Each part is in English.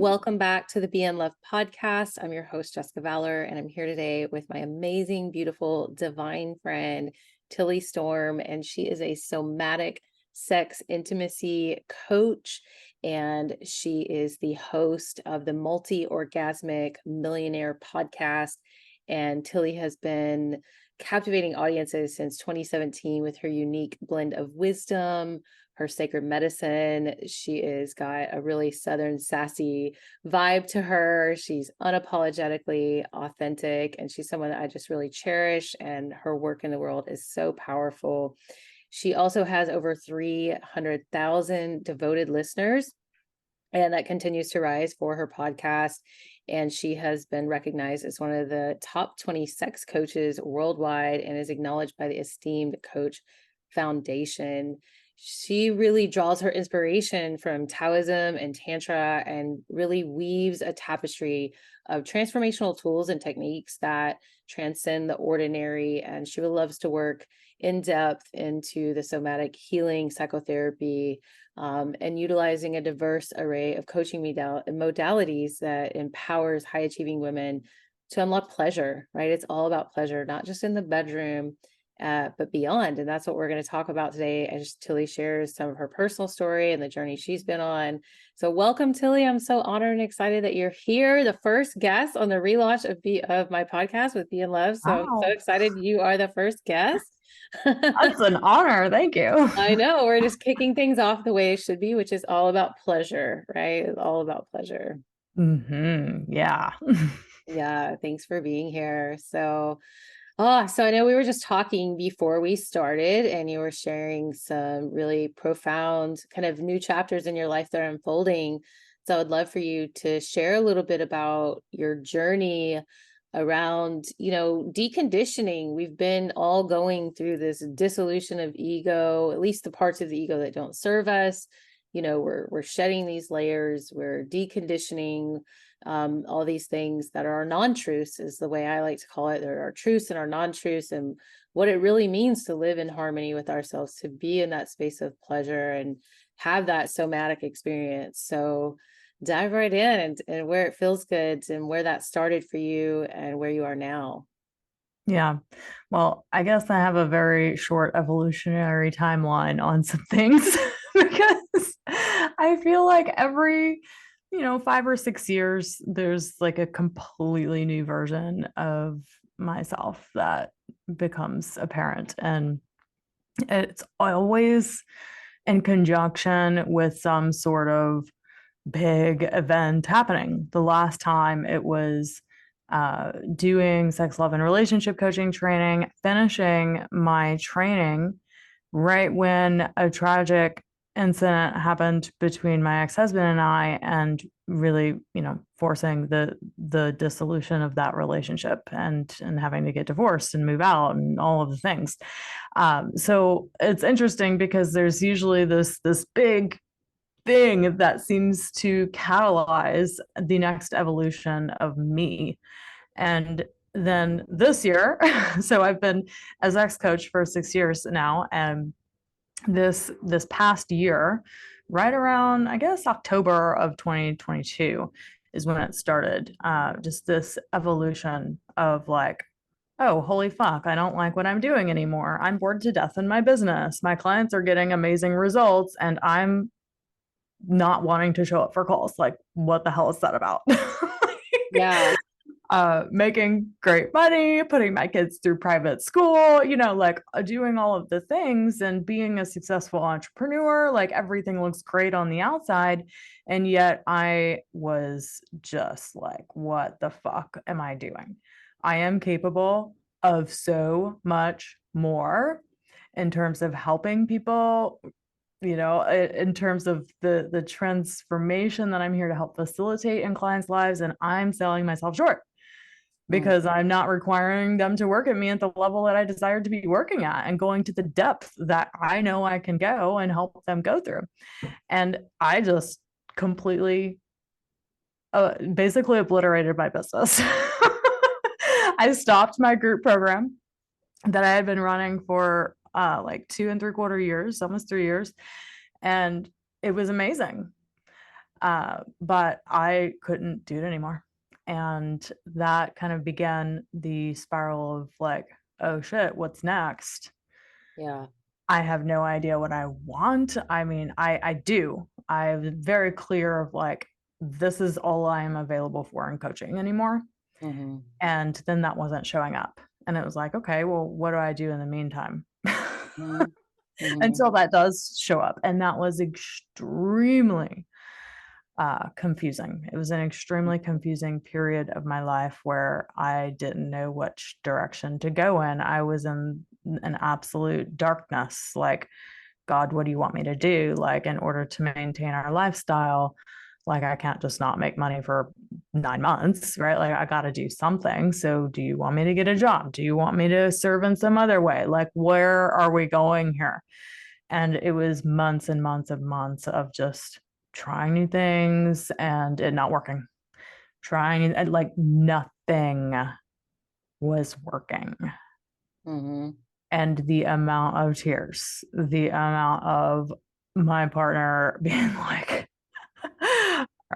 Welcome back to the Be in Love podcast. I'm your host, Jessica Valor, and I'm here today with my amazing, beautiful, divine friend, Tilly Storm. And she is a somatic sex intimacy coach, and she is the host of the Multi-Orgasmic Millionaire podcast. And Tilly has been captivating audiences since 2017 with her unique blend of wisdom, her sacred medicine. She is got a really Southern sassy vibe to her. She's unapologetically authentic, and she's someone that I just really cherish, and her work in the world is so powerful. She also has over 300,000 devoted listeners, and that continues to rise for her podcast. And she has been recognized as one of the top 20 sex coaches worldwide and is acknowledged by the Esteemed Coach Foundation. She really draws her inspiration from Taoism and Tantra and really weaves a tapestry of transformational tools and techniques that transcend the ordinary. And she loves to work in depth into the somatic healing, psychotherapy, and utilizing a diverse array of coaching modalities that empowers high achieving women to unlock pleasure, right? It's all about pleasure, not just in the bedroom, but beyond. And that's what we're going to talk about today as Tilly shares some of her personal story and the journey she's been on. So welcome, Tilly. I'm so honored and excited that you're here, the first guest on the relaunch of my podcast with Be in Love. So I'm so Wow, excited you are the first guest. that's an honor. Thank you. I know, we're just kicking things off the way it should be, which is all about pleasure, right? It's all about pleasure. Yeah. Yeah, thanks for being here. So I know we were just talking before we started, and you were sharing some really profound kind of new chapters in your life that are unfolding. So I would love for you to share a little bit about your journey around, deconditioning. We've been all going through this dissolution of ego, at least the parts of the ego that don't serve us. We're shedding these layers, we're deconditioning all these things that are our non-truths, is the way I like to call it. There are truths and our non-truths, and what it really means to live in harmony with ourselves, to be in that space of pleasure and have that somatic experience. So dive right in and where it feels good and where that started for you and where you are now. Yeah. Well, I guess I have a very short evolutionary timeline on some things because I feel like every, 5 or 6 years, there's like a completely new version of myself that becomes apparent. And it's always in conjunction with some sort of big event happening. The last time it was doing sex, love, and relationship coaching training, finishing my training right when a tragic incident happened between my ex-husband and I, and really, forcing the dissolution of that relationship and having to get divorced and move out and all of the things. So it's interesting because there's usually this big thing that seems to catalyze the next evolution of me. And then this year, so I've been as ex coach for 6 years now, and this past year, right around I guess October of 2022 is when it started. Just this evolution of like, oh, holy fuck, I don't like what I'm doing anymore. I'm bored to death in my business. My clients are getting amazing results, and I'm not wanting to show up for calls. Like, what the hell is that about? Yeah. Making great money, putting my kids through private school, like doing all of the things and being a successful entrepreneur. Like, everything looks great on the outside. And yet I was just like, what the fuck am I doing? I am capable of so much more in terms of helping people, in terms of the transformation that I'm here to help facilitate in clients' lives. And I'm selling myself short Mm. because I'm not requiring them to work at me at the level that I desire to be working at and going to the depth that I know I can go and help them go through. And I just completely, basically obliterated my business. I stopped my group program that I had been running for like 2 3/4 years, almost 3 years. And it was amazing. But I couldn't do it anymore. And that kind of began the spiral of like, oh shit, what's next? Yeah. I have no idea what I want. I mean, I do. I'm very clear of like, this is all I am available for in coaching anymore. Mm-hmm. And then that wasn't showing up. And it was like, okay, well, what do I do in the meantime? Mm-hmm. Mm-hmm. Until that does show up. And that was extremely confusing. It was an extremely confusing period of my life where I didn't know which direction to go in. I was in an absolute darkness. Like, God, what do you want me to do? Like, in order to maintain our lifestyle, like, I can't just not make money for 9 months, right? Like, I got to do something. So, do you want me to get a job? Do you want me to serve in some other way? Like, where are we going here? And it was months and months and months of just trying new things and it not working. Trying and like nothing was working. Mm-hmm. And the amount of tears, the amount of my partner being like,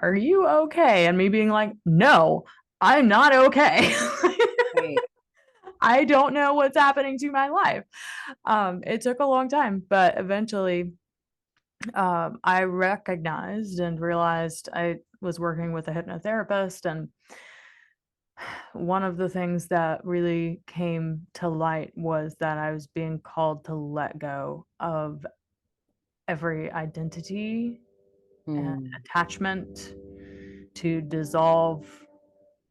are you okay? And me being like, no, I'm not okay. Right. I don't know what's happening to my life. It took a long time, but eventually I recognized and realized I was working with a hypnotherapist. And one of the things that really came to light was that I was being called to let go of every identity and Mm-hmm. attachment, to dissolve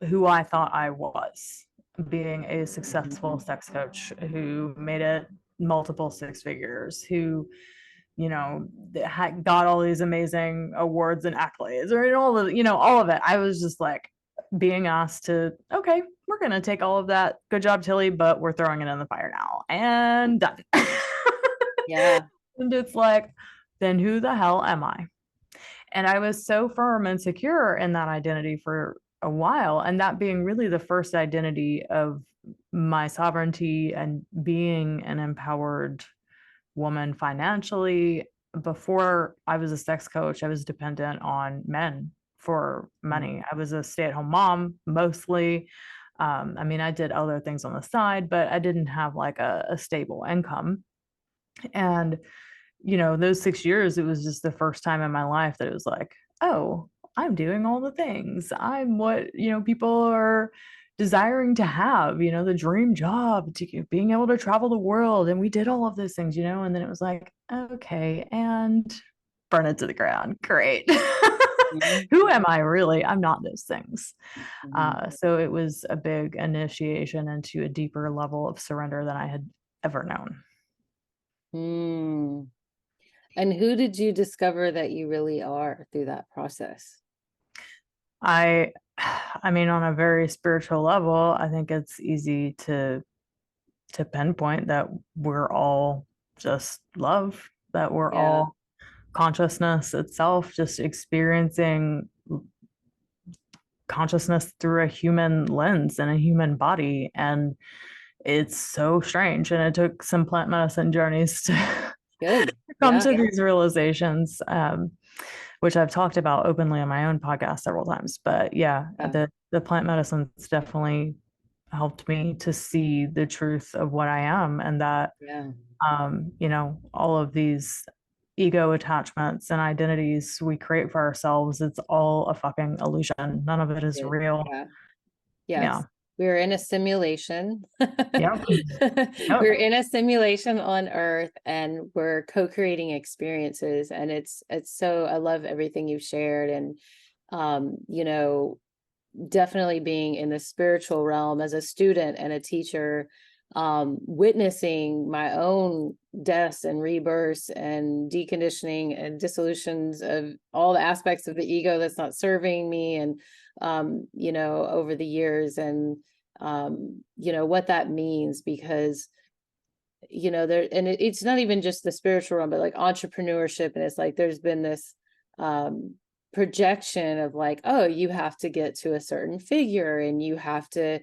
who I thought I was, being a successful sex coach who made it multiple six figures, who got all these amazing awards and accolades, or all of it. I was just like being asked to, okay, we're going to take all of that. Good job, Tilly, but we're throwing it in the fire now and done. Yeah. And it's like, then who the hell am I? And I was so firm and secure in that identity for a while. And that being really the first identity of my sovereignty and being an empowered woman financially. Before I was a sex coach, I was dependent on men for money. I was a stay-at-home mom mostly. I mean, I did other things on the side, but I didn't have like a stable income. And those 6 years, it was just the first time in my life that it was like, oh, I'm doing all the things. I'm what, people are desiring to have, the dream job, to being able to travel the world. And we did all of those things, and then it was like, okay, and burn it to the ground. Great. Mm-hmm. Who am I really? I'm not those things. Mm-hmm. So it was a big initiation into a deeper level of surrender than I had ever known. Mm. And who did you discover that you really are through that process? I I mean, on a very spiritual level, I think it's easy to pinpoint that we're all just love, that we're Yeah. all consciousness itself, just experiencing consciousness through a human lens and a human body. And it's so strange. And it took some plant medicine journeys to Good. come Yeah. to these realizations, which I've talked about openly on my own podcast several times. But yeah, Yeah. the plant medicines definitely helped me to see the truth of what I am, and that Yeah. all of these ego attachments and identities we create for ourselves, it's all a fucking illusion. None of it is Good. real. Yeah. Yeah. Yes. We're in a simulation. Yep. Yep. We're in a simulation on Earth and we're co-creating experiences. And it's so I love everything you've shared. And you know, definitely being in the spiritual realm as a student and a teacher, witnessing my own deaths and rebirths and deconditioning and dissolutions of all the aspects of the ego that's not serving me, and you know, over the years, and you know what that means, because you know there, and it's not even just the spiritual realm, but like entrepreneurship, and it's like there's been this um projection of like, oh, you have to get to a certain figure and you have to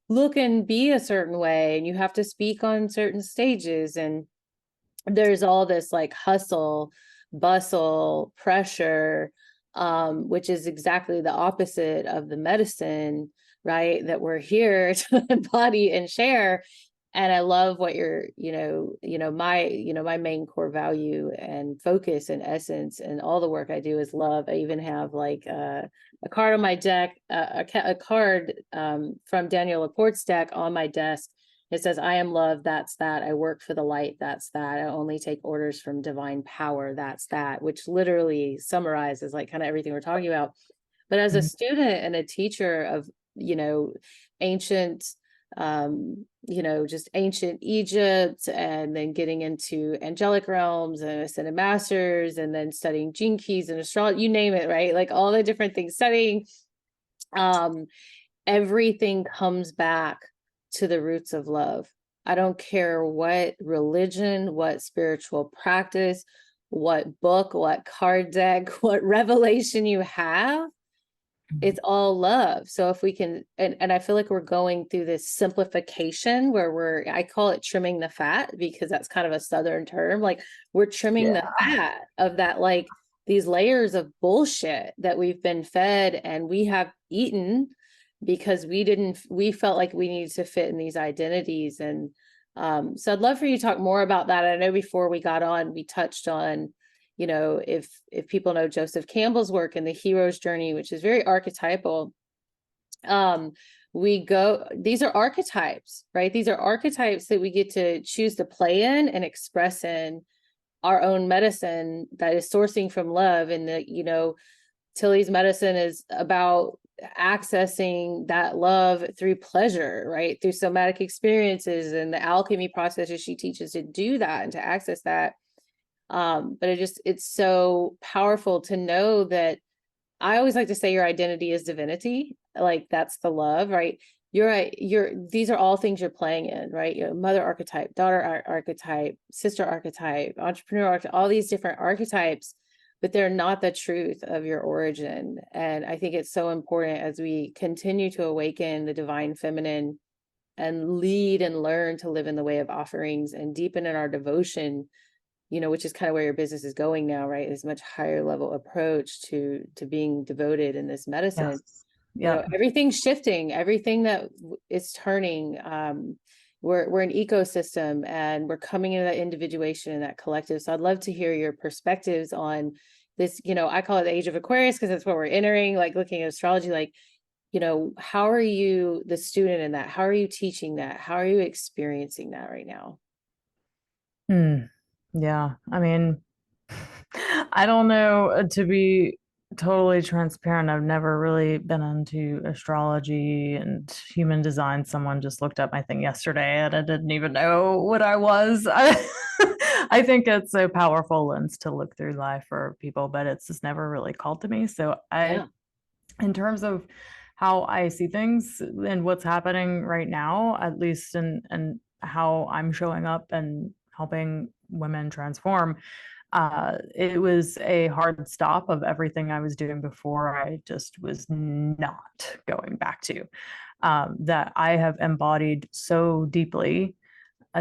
look and be a certain way and you have to speak on certain stages, and there's all this like hustle, bustle, pressure, which is exactly the opposite of the medicine, right? That we're here to embody and share. And I love what my main core value and focus and essence and all the work I do is love. I even have like a card on my deck, a card from Daniel Laporte's deck on my desk. It says, I am love, that's that. I work for the light, that's that. I only take orders from divine power, that's that, which literally summarizes like kind of everything we're talking about. But as a student and a teacher of, ancient, just ancient Egypt, and then getting into angelic realms and ascended masters, and then studying gene keys and astrology, you name it, right? Like all the different things studying, everything comes back to the roots of love. I don't care what religion, what spiritual practice, what book, what card deck, what revelation you have, it's all love. So if we can, and I feel like we're going through this simplification where I call it trimming the fat, because that's kind of a Southern term. Like we're trimming the fat of that, like these layers of bullshit that we've been fed and we have eaten because we felt like we needed to fit in these identities. And so I'd love for you to talk more about that. I know before we got on, we touched on, if people know Joseph Campbell's work in the hero's journey, which is very archetypal, these are archetypes, right? These are archetypes that we get to choose to play in and express in our own medicine that is sourcing from love. And Tilly's medicine is about accessing that love through pleasure, right? Through somatic experiences and the alchemy processes she teaches to do that and to access that. But it's so powerful to know that I always like to say your identity is divinity. Like that's the love, right? These are all things you're playing in, right? Your mother archetype, daughter archetype, sister archetype, entrepreneur archetype, all these different archetypes, but they're not the truth of your origin. And I think it's so important as we continue to awaken the divine feminine and lead and learn to live in the way of offerings and deepen in our devotion, which is kind of where your business is going now, right? This much higher level approach to being devoted in this medicine. Yes. Everything's shifting, everything that is turning. We're an ecosystem and we're coming into that individuation and that collective. So I'd love to hear your perspectives on this. I call it the age of Aquarius because that's what we're entering, like looking at astrology, like, how are you the student in that? How are you teaching that? How are you experiencing that right now? Yeah, I mean, I don't know, to be totally transparent, I've never really been into astrology and human design. Someone just looked up my thing yesterday and I didn't even know what I was. I think it's a powerful lens to look through life for people, but it's just never really called to me. So in terms of how I see things and what's happening right now, at least and how I'm showing up and helping women transform, it was a hard stop of everything I was doing before. I just was not going back to that. I have embodied so deeply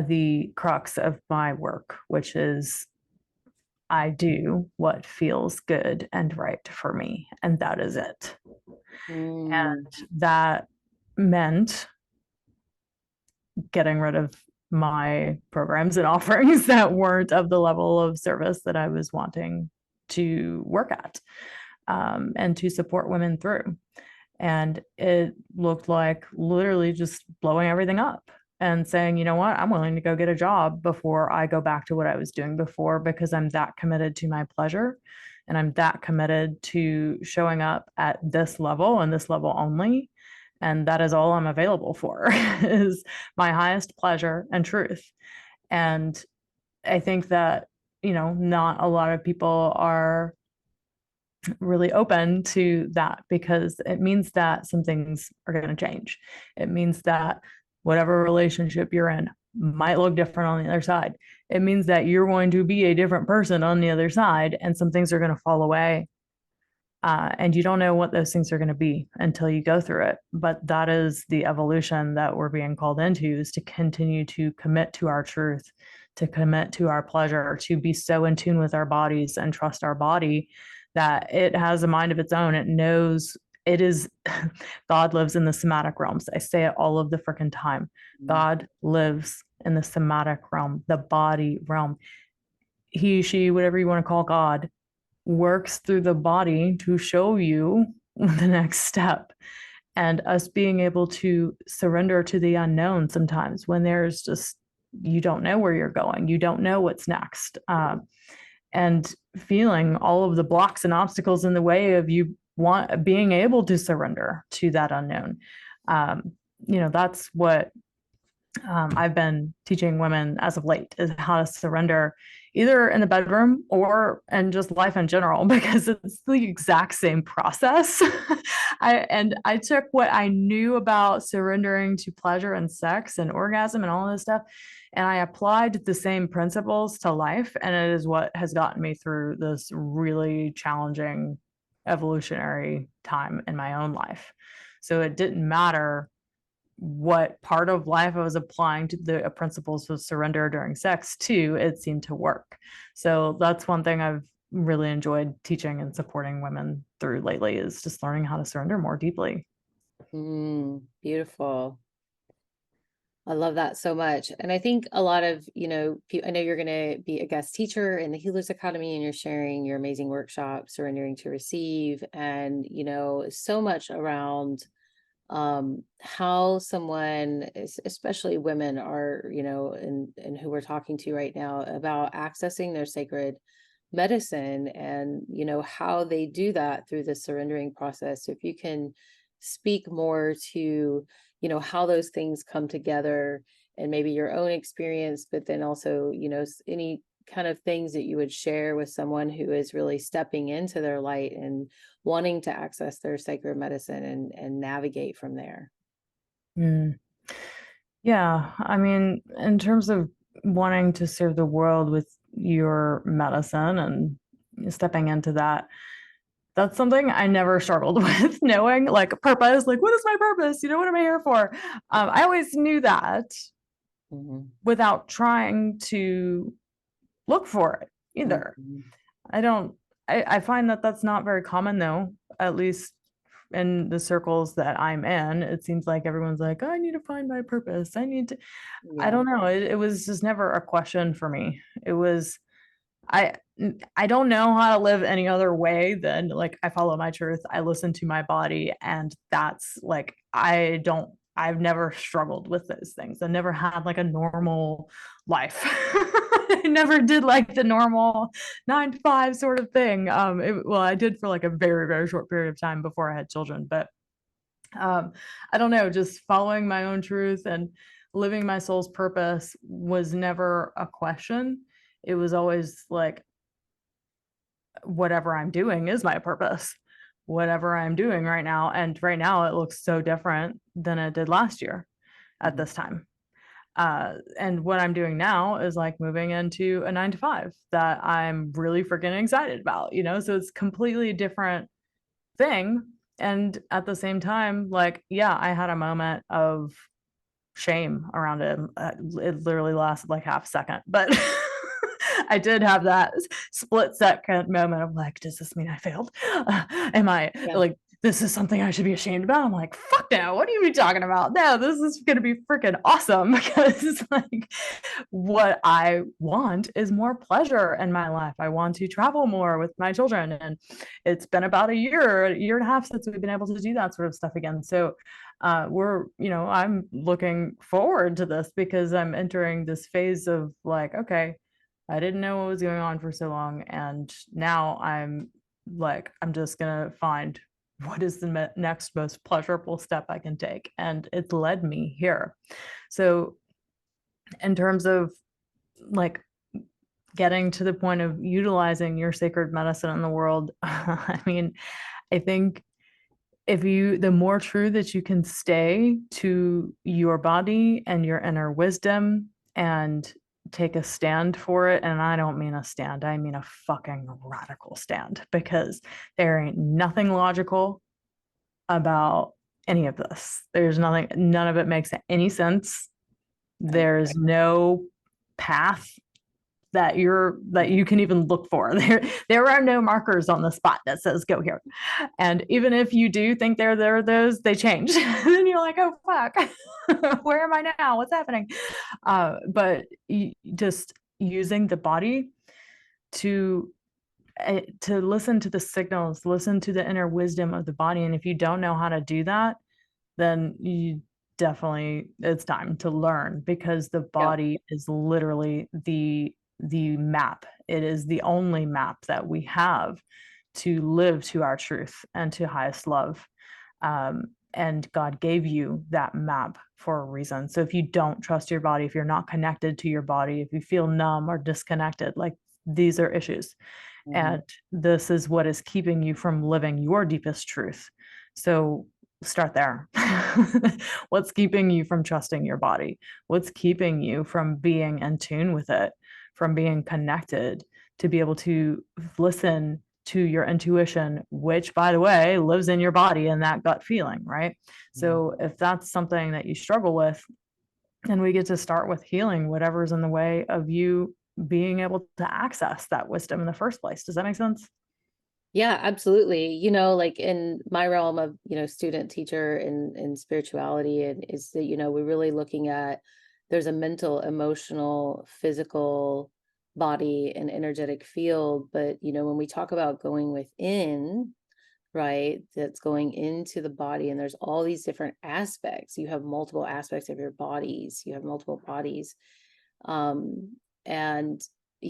the crux of my work, which is I do what feels good and right for me, and that is it. And that meant getting rid of my programs and offerings that weren't of the level of service that I was wanting to work at, and to support women through. And it looked like literally just blowing everything up and saying, you know what, I'm willing to go get a job before I go back to what I was doing before, because I'm that committed to my pleasure. And I'm that committed to showing up at this level and this level only. And that is all I'm available for is my highest pleasure and truth. And I think that, not a lot of people are really open to that, because it means that some things are going to change. It means that whatever relationship you're in might look different on the other side. It means that you're going to be a different person on the other side, and some things are going to fall away. And you don't know what those things are going to be until you go through it. But that is the evolution that we're being called into, is to continue to commit to our truth, to commit to our pleasure, to be so in tune with our bodies and trust our body that it has a mind of its own. It knows it is God lives in the somatic realms. I say it all of the freaking time. Mm. God lives in the somatic realm, the body realm. He, she, whatever you want to call God, works through the body to show you the next step. And us being able to surrender to the unknown sometimes when there's just, you don't know where you're going, you don't know what's next. And feeling all of the blocks and obstacles in the way of you being able to surrender to that unknown. That's what I've been teaching women as of late, is how to surrender either in the bedroom or in just life in general, because it's the exact same process. I took what I knew about surrendering to pleasure and sex and orgasm and all this stuff, and I applied the same principles to life, and it is what has gotten me through this really challenging evolutionary time in my own life. So it didn't matter what part of life I was applying to the principles of surrender during sex to, it seemed to work. So that's one thing I've really enjoyed teaching and supporting women through lately, is just learning how to surrender more deeply. Beautiful. I love that so much. And I think a lot of, I know you're going to be a guest teacher in the Healers Academy, and you're sharing your amazing workshop, Surrendering to Receive, and, so much around how someone, especially women, are, and who we're talking to right now, about accessing their sacred medicine, and how they do that through the surrendering process. So if you can speak more to how those things come together, and maybe your own experience, but then also any kind of things that you would share with someone who is really stepping into their light and wanting to access their sacred medicine, and navigate from there. Mm. Yeah, I mean, in terms of wanting to serve the world with your medicine and stepping into that, that's something I never struggled with, knowing like purpose, like what is my purpose? What am I here for? I always knew that Mhm. without trying to look for it either. Mhm. I don't, I find that that's not very common though, at least in the circles that I'm in. It seems like everyone's like, oh, I need to find my purpose. I Yeah. don't know. It was just never a question for me. It was, I I don't know how to live any other way than like I follow my truth. I listen to my body, and that's like I've never struggled with those things. I never had like a normal life. I never did like the normal 9 to 5 sort of thing. Well, I did for like a very, very short period of time before I had children, but um, I don't know, just following my own truth and living my soul's purpose was never a question. It was always like, whatever I'm doing is my purpose, whatever I'm doing right now. And right now it looks so different than it did last year at Mhm. this time. And what I'm doing now is like moving into a 9 to 5 that I'm really freaking excited about, so it's completely different thing. And at the same time, like, yeah, I had a moment of shame around it. It literally lasted like half a second, but I did have that split second moment of like, does this mean I failed? Am I Yeah. like, this is something I should be ashamed about? I'm like, fuck no, what are you talking about? No, this is going to be freaking awesome, because like what I want is more pleasure in my life. I want to travel more with my children. And it's been about a year and a half since we've been able to do that sort of stuff again. So I'm looking forward to this, because I'm entering this phase of like, okay, I didn't know what was going on for so long. And now I'm like, I'm just going to find what is the next most pleasurable step I can take. And it's led me here. So, in terms of like getting to the point of utilizing your sacred medicine in the world, I mean, I think the more true that you can stay to your body and your inner wisdom and take a stand for it. And I don't mean a stand, I mean a fucking radical stand, because there ain't nothing logical about any of this. There's nothing, none of it makes any sense. Right. There's no path that you can even look for. There are no markers on the spot that says go here. And even if you do think there are those, they change. And you're like, oh fuck, where am I now? What's happening? But just using the body to listen to the signals, listen to the inner wisdom of the body. And if you don't know how to do that, then you definitely, it's time to learn, because the Yeah. body is literally the map. It is the only map that we have to live to our truth and to highest love. And God gave you that map for a reason. So if you don't trust your body, if you're not connected to your body, if you feel numb or disconnected, like, these are issues. Mhm. And this is what is keeping you from living your deepest truth. So start there. What's keeping you from trusting your body? What's keeping you from being in tune with it, from being connected, to be able to listen to your intuition, which, by the way, lives in your body and that gut feeling, right? Mhm. So if that's something that you struggle with, then we get to start with healing whatever's in the way of you being able to access that wisdom in the first place. Does that make sense? Yeah, absolutely. Like in my realm of, student teacher in spirituality, and is that, we're really looking at, there's a mental, emotional, physical, body and energetic field. But, when we talk about going within, right, that's going into the body, and there's all these different aspects. You have multiple aspects of your bodies. You have multiple bodies. And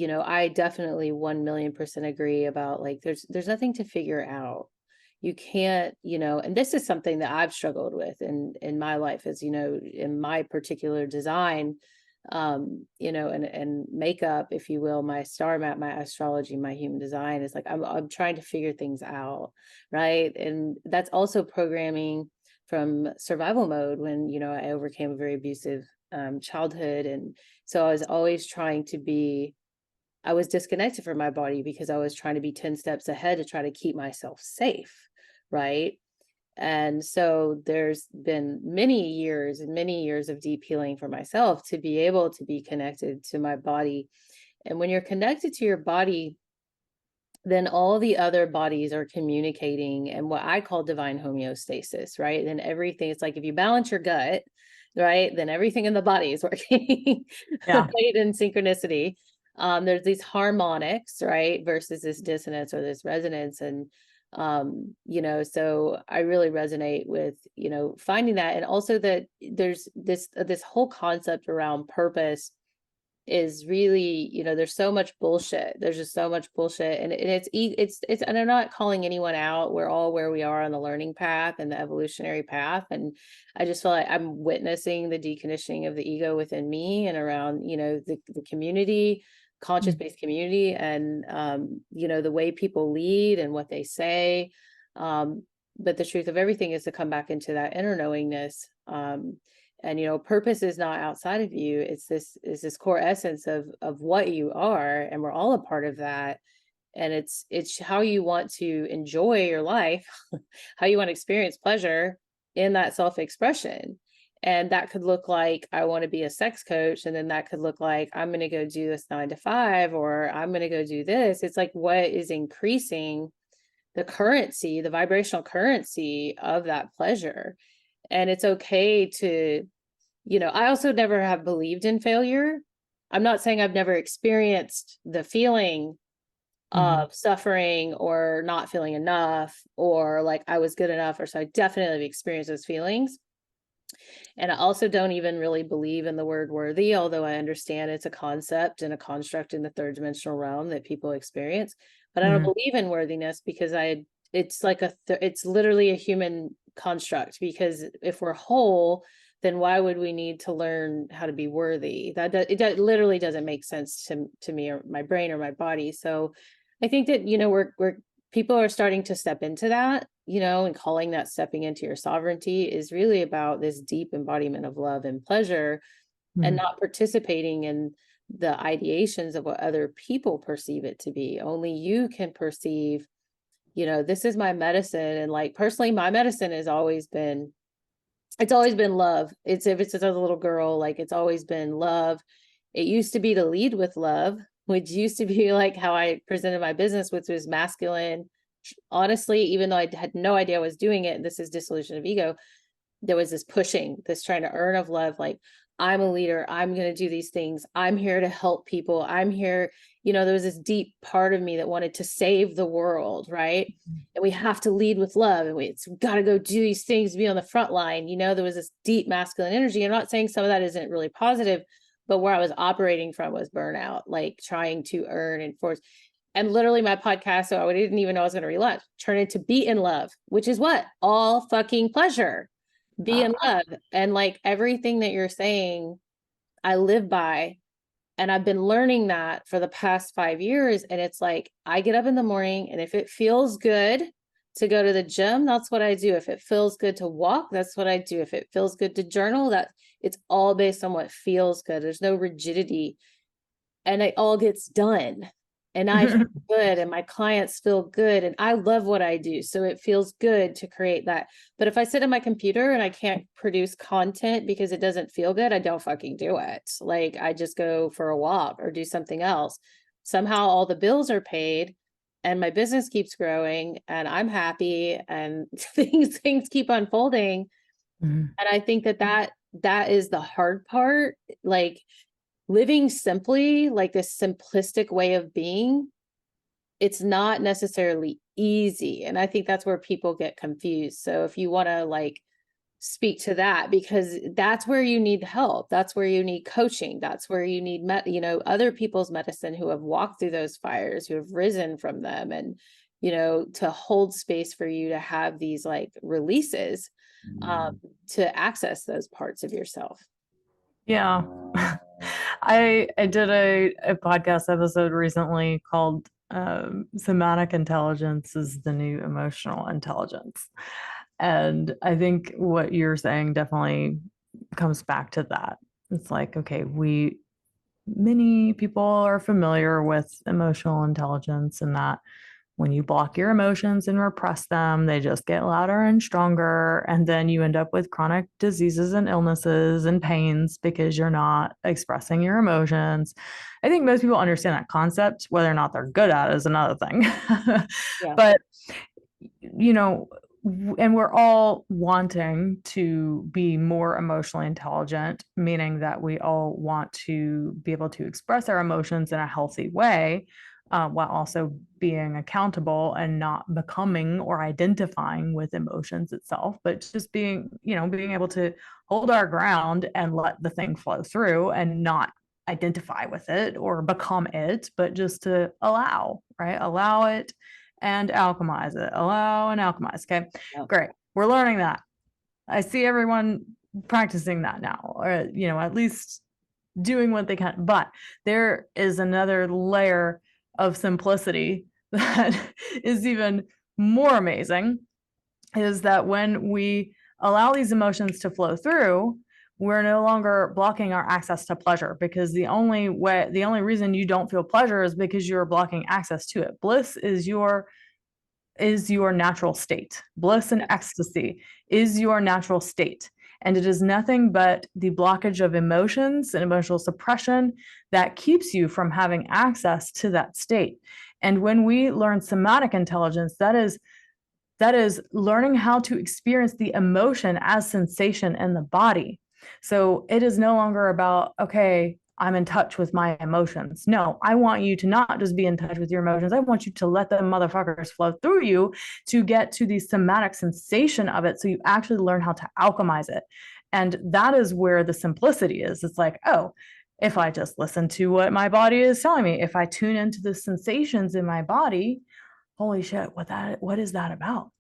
I definitely 1,000,000% agree about, like, there's nothing to figure out. You can't, and this is something that I've struggled with in my life, is, in my particular design, and makeup, if you will, my star map, my astrology, my human design is like, I'm trying to figure things out, right? And that's also programming from survival mode, when, I overcame a very abusive childhood. And so I was disconnected from my body because I was trying to be 10 steps ahead to try to keep myself safe, right? And so there's been many years and many years of deep healing for myself to be able to be connected to my body. And when you're connected to your body, then all the other bodies are communicating, and what I call divine homeostasis, right? Then everything, it's like if you balance your gut, right, then everything in the body is working Yeah. right, in synchronicity. There's these harmonics, right, versus this dissonance or this resonance. And so I really resonate with, finding that. And also that there's this whole concept around purpose is really, there's so much bullshit. There's just so much bullshit. And it's, and I'm not calling anyone out. We're all where we are on the learning path and the evolutionary path. And I just feel like I'm witnessing the deconditioning of the ego within me and around, the community, conscious based community, and, the way people lead and what they say. But the truth of everything is to come back into that inner knowingness. And purpose is not outside of you. It's this core essence of what you are, and we're all a part of that. And it's how you want to enjoy your life, how you want to experience pleasure in that self-expression. And that could look like, I want to be a sex coach, and then that could look like, I'm going to go do this 9 to 5, or I'm going to go do this. It's like, what is increasing the currency, the vibrational currency of that pleasure. And it's okay to, I also never have believed in failure. I'm not saying I've never experienced the feeling Mm-hmm. of suffering or not feeling enough, or like I was good enough, or so I definitely have experienced those feelings. And I also don't even really believe in the word worthy, although I understand it's a concept and a construct in the third dimensional realm that people experience. But I don't Mm-hmm. believe in worthiness, because it's like it's literally a human construct. Because if we're whole, then why would we need to learn how to be worthy? It literally doesn't make sense to me, or my brain, or my body. So I think that, we're people are starting to step into that, and calling that stepping into your sovereignty is really about this deep embodiment of love and pleasure, and Mm-hmm. not participating in the ideations of what other people perceive it to be. Only you can perceive, this is my medicine. And like, personally, my medicine has always been, it's always been love. If it's a little girl, like, it's always been love. It used to be to lead with love, which used to be like how I presented my business, which was masculine. Honestly, even though I had no idea I was doing it, and this is dissolution of ego, there was this pushing, this trying to earn of love, like, I'm a leader, I'm going to do these things, I'm here to help people, I'm here, there was this deep part of me that wanted to save the world, right? And we have to lead with love, and we got to go do these things, be on the front line. There was this deep masculine energy. I'm not saying some of that isn't really positive, but where I was operating from was burnout, like trying to earn and force. And literally my podcast, so I didn't even know I was going to relaunch, turn into Be in Love, which is what? All fucking pleasure. Be in love. And like everything that you're saying, I live by. And I've been learning that for the past 5 years. And it's like, I get up in the morning, and if it feels good to go to the gym, that's what I do. If it feels good to walk, that's what I do. If it feels good to journal, that it's all based on what feels good. There's no rigidity, and it all gets done. And I feel good, and my clients feel good, and I love what I do. So it feels good to create that. But if I sit at my computer and I can't produce content because it doesn't feel good, I don't fucking do it. Like, I just go for a walk or do something else. Somehow all the bills are paid, and my business keeps growing, and I'm happy, and things keep unfolding. Mhm. And I think that is the hard part. Like, living simply, like this simplistic way of being, it's not necessarily easy. And I think that's where people get confused. So if you want to like speak to that, because that's where you need help, that's where you need coaching, that's where you need other people's medicine who have walked through those fires, who have risen from them, and to hold space for you to have these like releases, to access those parts of yourself. Yeah. I did a podcast episode recently called Somatic Intelligence is the New Emotional Intelligence. And I think what you're saying definitely comes back to that. It's like, okay, many people are familiar with emotional intelligence, and that when you block your emotions and repress them, they just get louder and stronger. And then you end up with chronic diseases and illnesses and pains because you're not expressing your emotions. I think most people understand that concept. Whether or not they're good at it is another thing. Yeah. But, you know, and we're all wanting to be more emotionally intelligent, meaning that we all want to be able to express our emotions in a healthy way, while also being accountable and not becoming or identifying with emotions itself, but just being able to hold our ground and let the thing flow through and not identify with it or become it, but just to allow, right? Allow it and alchemize it. Allow and alchemize. Okay, Yep. great. We're learning that. I see everyone practicing that now, or at least doing what they can. But there is another layer of simplicity that is even more amazing, is that when we allow these emotions to flow through, we're no longer blocking our access to pleasure, because the only reason you don't feel pleasure is because you're blocking access to it. Bliss is your natural state. Bliss and ecstasy is your natural state. And it is nothing but the blockage of emotions and emotional suppression that keeps you from having access to that state. And when we learn somatic intelligence, that is learning how to experience the emotion as sensation in the body. So it is no longer about, okay, I'm in touch with my emotions. No, I want you to not just be in touch with your emotions. I want you to let the motherfuckers flow through you to get to the somatic sensation of it, so you actually learn how to alchemize it. And that is where the simplicity is. It's like, oh, if I just listen to what my body is telling me, if I tune into the sensations in my body, holy shit, what is that about?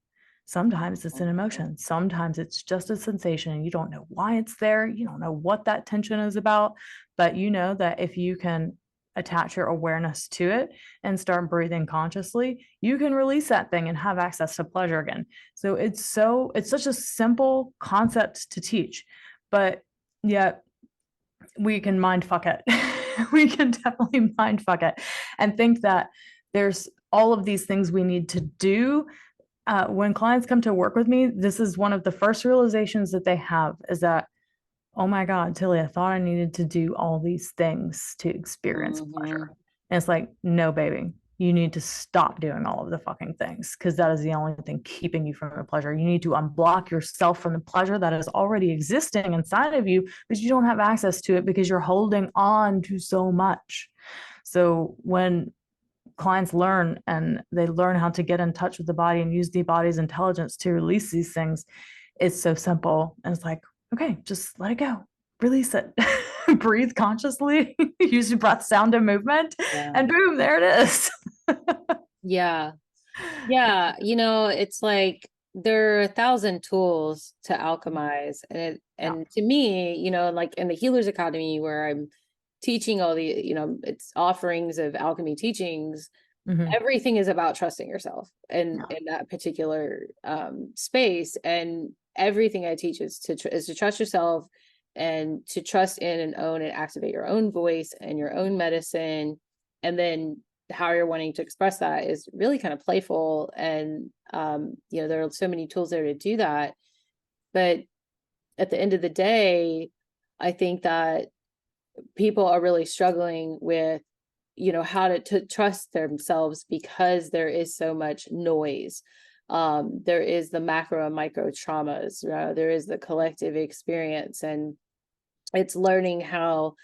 Sometimes it's an emotion. Sometimes it's just a sensation, and you don't know why it's there. You don't know what that tension is about, but you know that if you can attach your awareness to it and start breathing consciously, you can release that thing and have access to pleasure again. So it's such a simple concept to teach, but yet we can mind fuck it. We can definitely mind fuck it and think that there's all of these things we need to do. When clients come to work with me, this is one of the first realizations that they have, is that, oh my God, Tilly, I thought I needed to do all these things to experience pleasure. And it's like, no, baby, you need to stop doing all of the fucking things because that is the only thing keeping you from the pleasure. You need to unblock yourself from the pleasure that is already existing inside of you, but you don't have access to it because you're holding on to so much. So when clients learn and they learn how to get in touch with the body and use the body's intelligence to release these things, it's so simple. And it's like, okay, just let it go, release it, breathe consciously, use your breath, sound, and movement, Yeah. and boom, there it is. Yeah. Yeah. It's like there are 1,000 tools to alchemize. Yeah. And to me, like in the Healers Academy where I'm teaching all the, it's offerings of alchemy teachings, Mm-hmm. everything is about trusting yourself and Yeah. in that particular space. And everything I teach is to trust yourself and to trust in and own and activate your own voice and your own medicine. And then how you're wanting to express that is really kind of playful. And, there are so many tools there to do that. But at the end of the day, I think that people are really struggling with how to trust themselves because there is so much noise. There is the macro and micro traumas, there is the collective experience, and it's learning how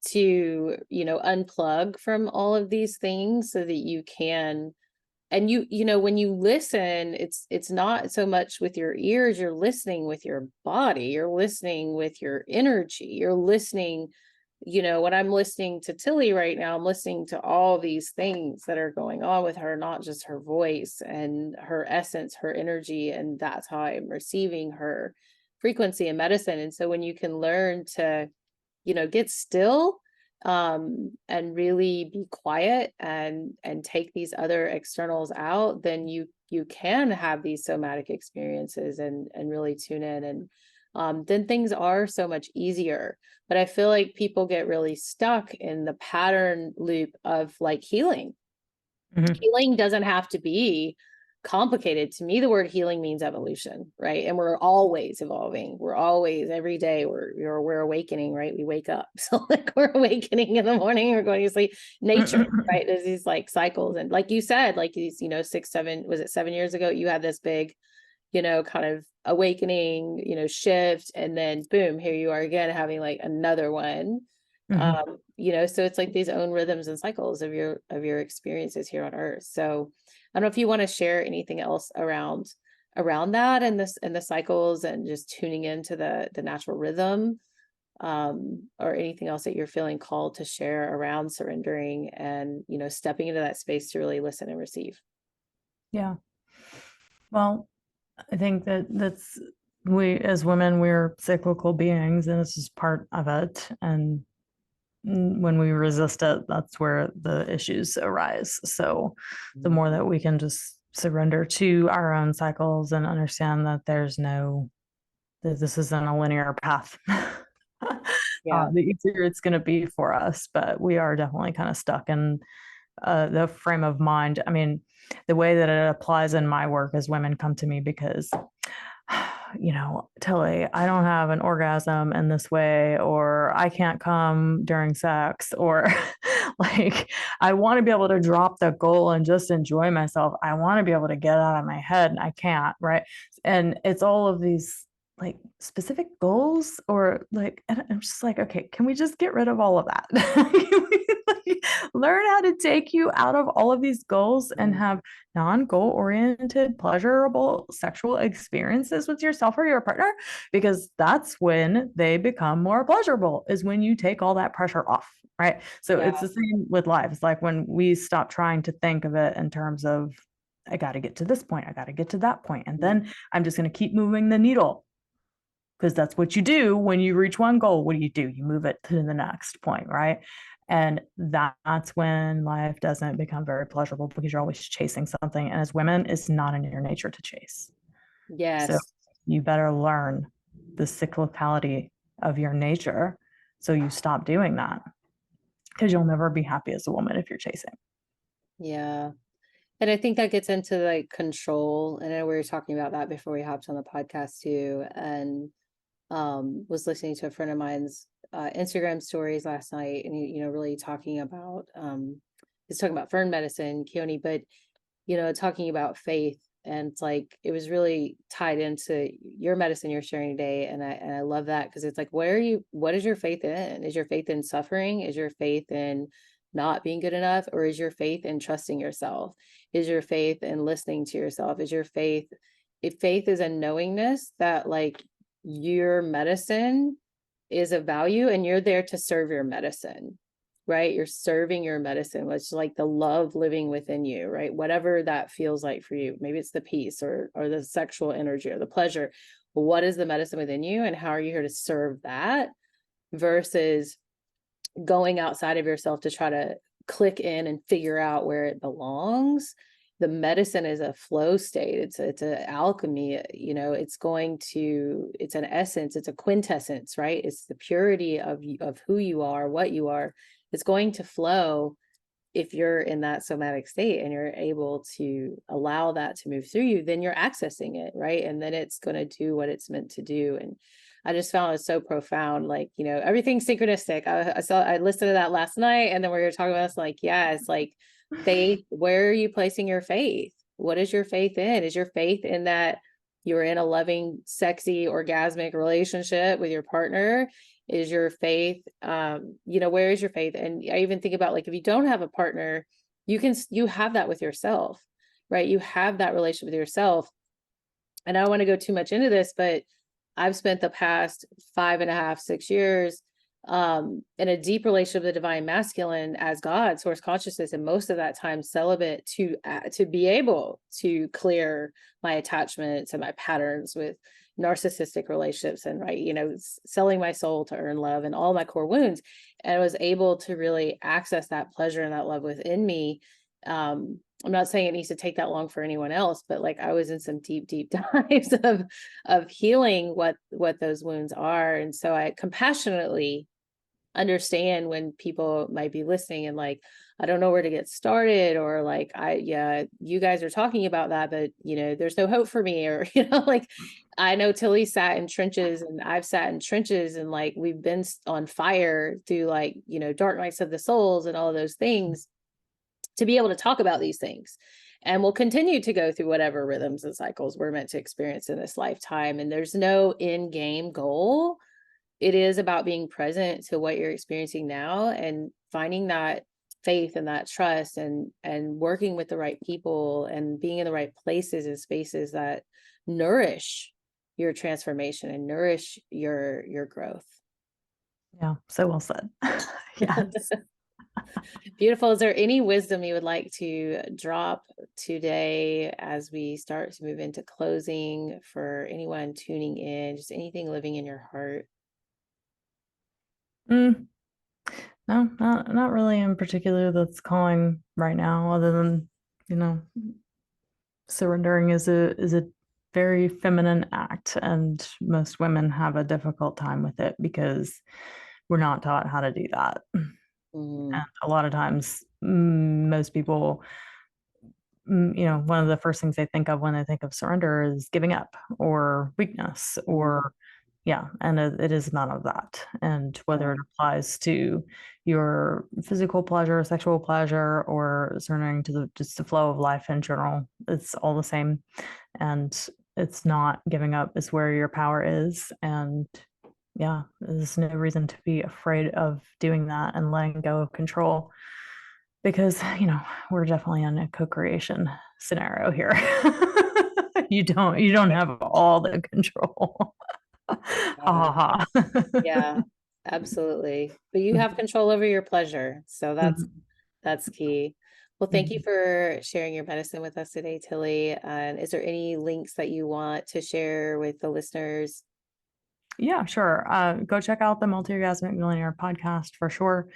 to unplug from all of these things so that you can. And when you listen, it's not so much with your ears, you're listening with your body, you're listening with your energy, you're listening. When I'm listening to Tilly right now, I'm listening to all these things that are going on with her, not just her voice and her essence, her energy. And that's how I'm receiving her frequency in medicine. And so when you can learn to, get still, and really be quiet and take these other externals out, then you can have these somatic experiences and really tune in. And then things are so much easier. But I feel like people get really stuck in the pattern loop of like healing. Mm-hmm. Healing doesn't have to be complicated. To me, the word healing means evolution, right? And we're always evolving. We're always, every day we're awakening, right? We wake up. So like we're awakening in the morning, we're going to sleep. Nature, right? There's these like cycles. And like you said, like these, 7 years ago, you had this big, kind of awakening, shift, and then boom, here you are again having like another one. Mm-hmm. So it's like these own rhythms and cycles of your experiences here on earth. So I don't know if you want to share anything else around that and this and the cycles and just tuning into the natural rhythm, or anything else that you're feeling called to share around surrendering and stepping into that space to really listen and receive. Yeah. Well, I think that's we as women, we're cyclical beings, and this is part of it. And when we resist it, that's where the issues arise. So the more that we can just surrender to our own cycles and understand that that this isn't a linear path, Yeah. the easier it's going to be for us. But we are definitely kind of stuck in the frame of mind. I mean, the way that it applies in my work is women come to me because Tilly, I don't have an orgasm in this way, or I can't come during sex, or like, I want to be able to drop the goal and just enjoy myself. I want to be able to get out of my head and I can't, right? And it's all of these like specific goals, or like, and I'm just like, okay, can we just get rid of all of that? Can we, like, learn how to take you out of all of these goals and have non-goal oriented, pleasurable sexual experiences with yourself or your partner? Because that's when they become more pleasurable, is when you take all that pressure off, right? So Yeah. it's the same with life. It's like when we stop trying to think of it in terms of, I got to get to this point, I got to get to that point, and then I'm just going to keep moving the needle, because that's what you do when you reach one goal. What do? You move it to the next point, right? And that's when life doesn't become very pleasurable, because you're always chasing something. And as women, it's not in your nature to chase. So Yes. you better learn the cyclicality of your nature so you stop doing that, because you'll never be happy as a woman if you're chasing. Yeah. And I think that gets into like control. And I know we were talking about that before we hopped on the podcast too. And was listening to a friend of mine's Instagram stories last night, and really talking about is talking about fern medicine, Keone, but talking about faith. And it's like it was really tied into your medicine you're sharing today. And I love that, because it's like, what is your faith in? Is your faith in suffering? Is your faith in not being good enough? Or is your faith in trusting yourself? Is your faith in listening to yourself? Is your faith, if faith is a knowingness that like your medicine is of value and you're there to serve your medicine, right? You're serving your medicine, which is like the love living within you, right? Whatever that feels like for you. Maybe it's the peace or the sexual energy or the pleasure. What is the medicine within you, and how are you here to serve that, versus going outside of yourself to try to click in and figure out where it belongs. The medicine is a flow state. It's an alchemy, it's an essence, it's a quintessence, right? It's the purity of who you are, what you are. It's going to flow if you're in that somatic state and you're able to allow that to move through you. Then you're accessing it, right? And then it's going to do what it's meant to do. And I just found it so profound. Like, everything's synchronistic. I listened to that last night, and then we were talking about this, like, yeah, it's like faith. Where are you placing your faith? What is your faith in? Is your faith in that you're in a loving, sexy, orgasmic relationship with your partner? Is your faith, where is your faith? And I even think about, like, if you don't have a partner, you have that with yourself, right? You have that relationship with yourself. And I don't want to go too much into this, but I've spent the past 5.5, 6 years in a deep relationship with the divine masculine as God, source consciousness, and most of that time celibate to be able to clear my attachments and my patterns with narcissistic relationships, and selling my soul to earn love and all my core wounds. And I was able to really access that pleasure and that love within me. I'm not saying it needs to take that long for anyone else, but like I was in some deep dives of healing what those wounds are. And so I compassionately understand when people might be listening and like, I don't know where to get started, or like, you guys are talking about that, but there's no hope for me, or, like, I know Tilly sat in trenches and I've sat in trenches, and like, we've been on fire through like, dark nights of the souls and all of those things, to be able to talk about these things. And we'll continue to go through whatever rhythms and cycles we're meant to experience in this lifetime. And there's no end game goal. It is about being present to what you're experiencing now and finding that faith and that trust, and working with the right people and being in the right places and spaces that nourish your transformation and nourish your growth. Yeah, so well said. Yes. Beautiful. Is there any wisdom you would like to drop today as we start to move into closing, for anyone tuning in, just anything living in your heart? No, not really in particular that's calling right now, other than, surrendering is a very feminine act, and most women have a difficult time with it because we're not taught how to do that. And a lot of times, most people, one of the first things they think of when they think of surrender is giving up or weakness, or yeah, and it is none of that. And whether it applies to your physical pleasure, sexual pleasure, or surrendering to just the flow of life in general, it's all the same. And it's not giving up is where your power is. And yeah, there's no reason to be afraid of doing that and letting go of control, because, we're definitely in a co-creation scenario here. You don't have all the control. Yeah, absolutely. But you have control over your pleasure. So that's key. Well, thank you for sharing your medicine with us today, Tilly. And is there any links that you want to share with the listeners? Yeah, sure. Go check out the Multi-Orgasmic Millionaire podcast for sure.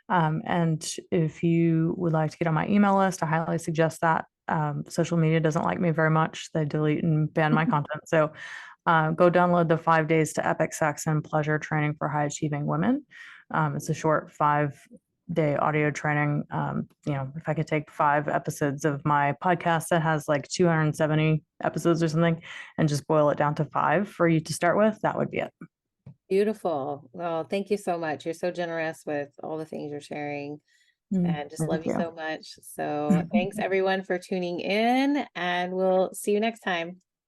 And if you would like to get on my email list, I highly suggest that. Social media doesn't like me very much. They delete and ban my content. So go download the 5 days to epic sex and pleasure training for high achieving women. It's a short 5-day audio training. If I could take 5 episodes of my podcast that has like 270 episodes or something and just boil it down to 5 for you to start with, that would be it. Beautiful. Well, thank you so much. You're so generous with all the things you're sharing. and just love Thank you you. so much. So thanks everyone for tuning in, and we'll see you next time.